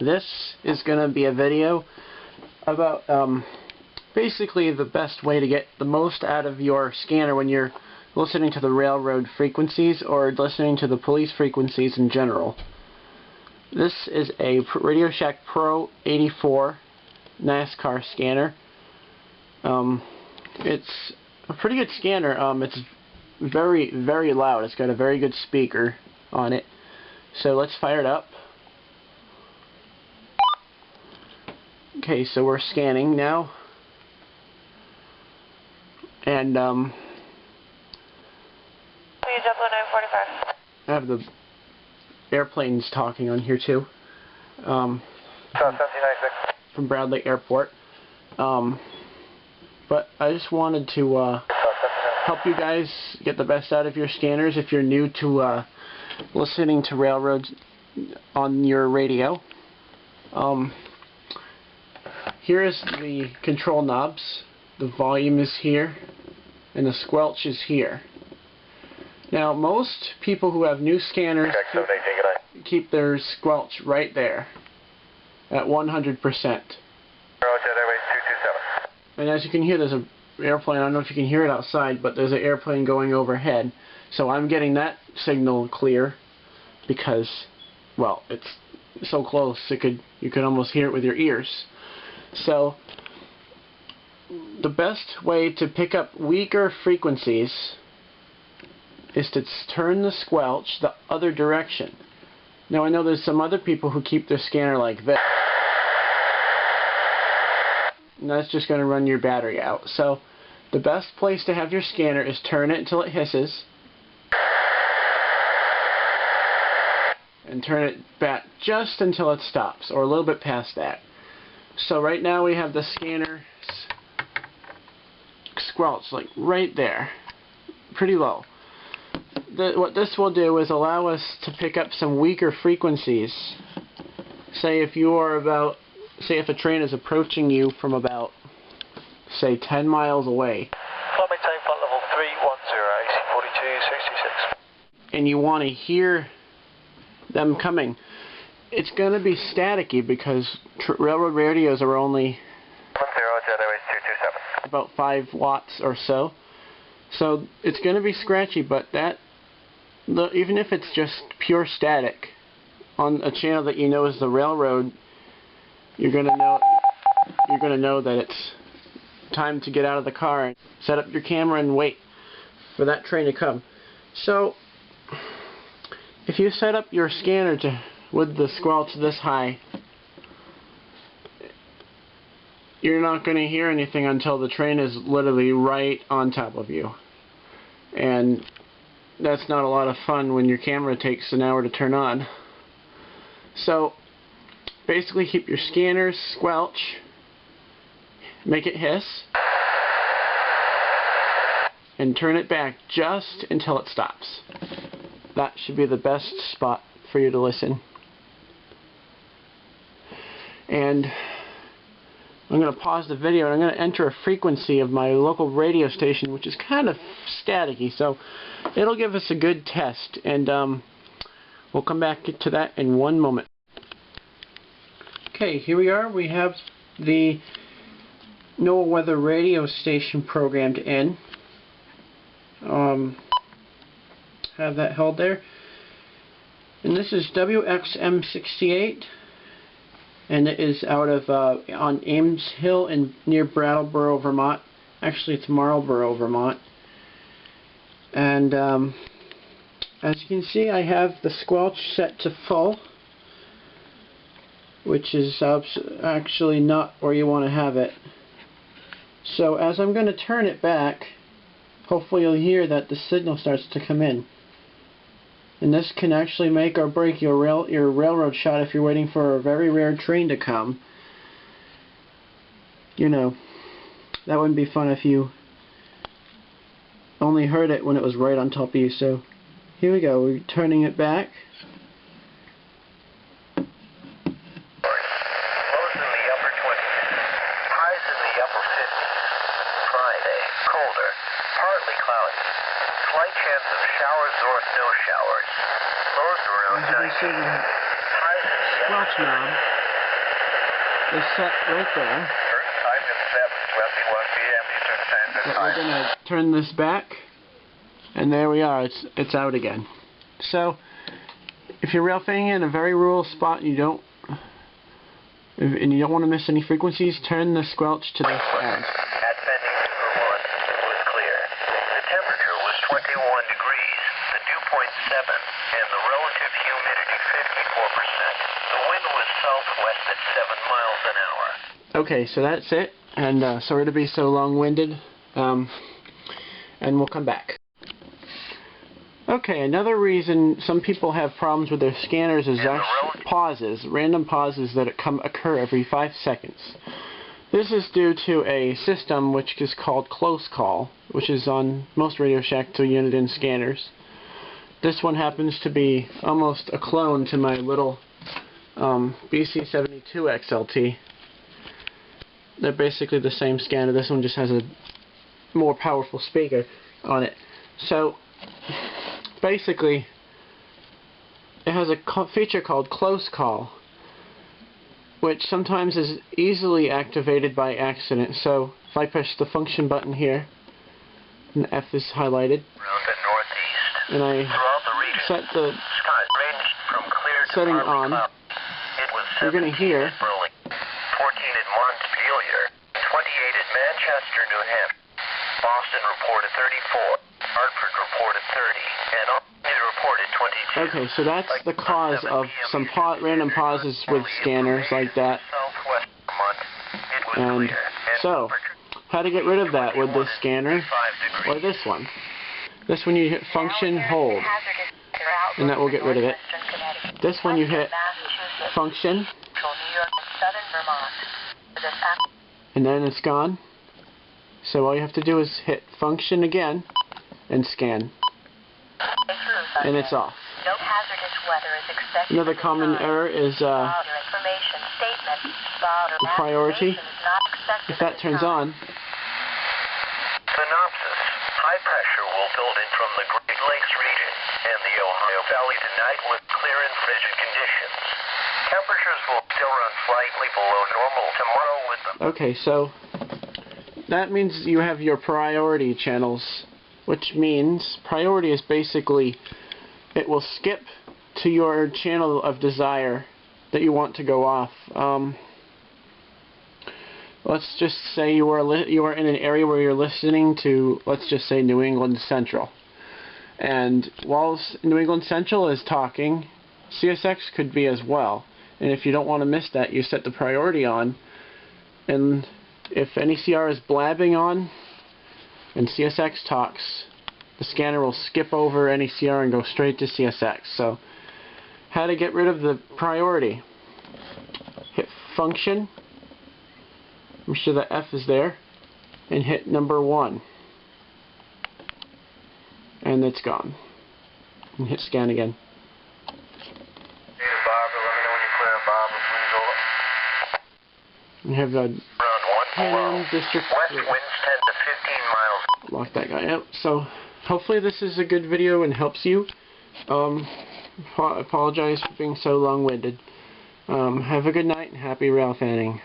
This is going to be a video about basically the best way to get the most out of your scanner when you're listening to the railroad frequencies or listening to the police frequencies in general. This is a RadioShack Pro 84 NASCAR scanner. It's a pretty good scanner. It's very, very loud. It's got a very good speaker on it. So let's fire it up. Okay, so we're scanning now. And I have the airplanes talking on here too. From Bradley Airport. But I just wanted to help you guys get the best out of your scanners if you're new to listening to railroads on your radio. Here is the control knobs. The volume is here, and the squelch is here. Now, most people who have new scanners keep their squelch right there at 100%. And as you can hear, there's an airplane. I don't know if you can hear it outside, but there's an airplane going overhead. So I'm getting that signal clear because, well, it's so close you could almost hear it with your ears. So the best way to pick up weaker frequencies is to turn the squelch the other direction. Now I know there's some other people who keep their scanner like this, and that's just going to run your battery out. So the best place to have your scanner is turn it until it hisses, and turn it back just until it stops, or a little bit past that. So right now we have the scanner squelch like right there, pretty low. What this will do is allow us to pick up some weaker frequencies. Say if you are about, say if a train is approaching you from about, say 10 miles away, maintain flight level 310, AC 4266, and you want to hear them coming, it's going to be staticky because railroad radios are only about 5 watts or so. So it's going to be scratchy, but even if it's just pure static on a channel that you know is the railroad, you're going to know that it's time to get out of the car and set up your camera and wait for that train to come. So if you set up your scanner with the squelch this high, you're not going to hear anything until the train is literally right on top of you. And that's not a lot of fun when your camera takes an hour to turn on. So basically keep your scanner's squelch, make it hiss, and turn it back just until it stops. That should be the best spot for you to listen. And I'm going to pause the video and I'm going to enter a frequency of my local radio station, which is kind of staticky, so it'll give us a good test, and we'll come back to that in one moment. Okay, here we are. We have the NOAA weather radio station programmed in. Have that held there. And this is WXM68. And it is out of on Ames Hill and near Brattleboro, Vermont. Actually, it's Marlborough, Vermont. And as you can see, I have the squelch set to full, which is actually not where you want to have it. So as I'm going to turn it back, hopefully you'll hear that the signal starts to come in. And this can actually make or break your railroad shot if you're waiting for a very rare train to come. You know, that wouldn't be fun if you only heard it when it was right on top of you. So here we go. We're turning it back. Lows in the upper 20s. Highs in the upper 50s. Friday, colder, partly cloudy. Slight chance of showers or snow showers. Lows around 90. Highs in the Squelch knob is set right there. Time is 7:21 p.m. Eastern Standard But Time. we're going to turn this back, and there we are. It's out again. So, if you're railfanning in a very rural spot and you don't want to miss any frequencies, turn the squelch to this end. At bending number 1, it was clear. The temperature was 21 degrees, the dew point 7, and the relative humidity 54%. The wind was southwest at 7 miles an hour. Okay, so that's it, and sorry to be so long-winded, and we'll come back. Okay, another reason some people have problems with their scanners is pauses, random pauses that occur every 5 seconds. This is due to a system which is called close call, which is on most RadioShack to Uniden scanners. This one happens to be almost a clone to my little BC72 XLT. They're basically the same scanner. This one just has a more powerful speaker on it. So basically, it has a feature called close call, which sometimes is easily activated by accident. So if I push the function button here, and the F is highlighted, and I set the setting on, you're going to hear 14 at Montpelier, 28 at Manchester, New Hampshire, Boston reported 34, Hartford reported 30, and Uniden reported 22. Okay, so that's the cause of some random pauses with scanners like that. And so, how to get rid of that with this scanner, or this one. This one you hit function, hold, and that will get rid of it. This one you hit function, and then it's gone. So all you have to do is hit function again and scan, and it's off. Another common error is the priority. If that turns on, synopsis. High pressure will build in from the Great Lakes region and the Ohio Valley tonight with clear and frigid conditions. Temperatures will still run slightly below normal tomorrow with them. okay, so that means you have your priority channels, which means priority is basically it will skip to your channel of desire that you want to go off. Let's just say you are in an area where you're listening to, let's just say, New England Central. And while New England Central is talking, CSX could be as well. And if you don't want to miss that, you set the priority on. And if any CR is blabbing on and CSX talks, the scanner will skip over any CR and go straight to CSX. So, how to get rid of the priority? Hit function. I'm sure the F is there, and hit number 1, and it's gone. And hit scan again. We have the Pan District 3. West winds 10 to 15 miles. Lock that guy out. So hopefully this is a good video and helps you. I apologize for being so long-winded. Have a good night and happy railfanning.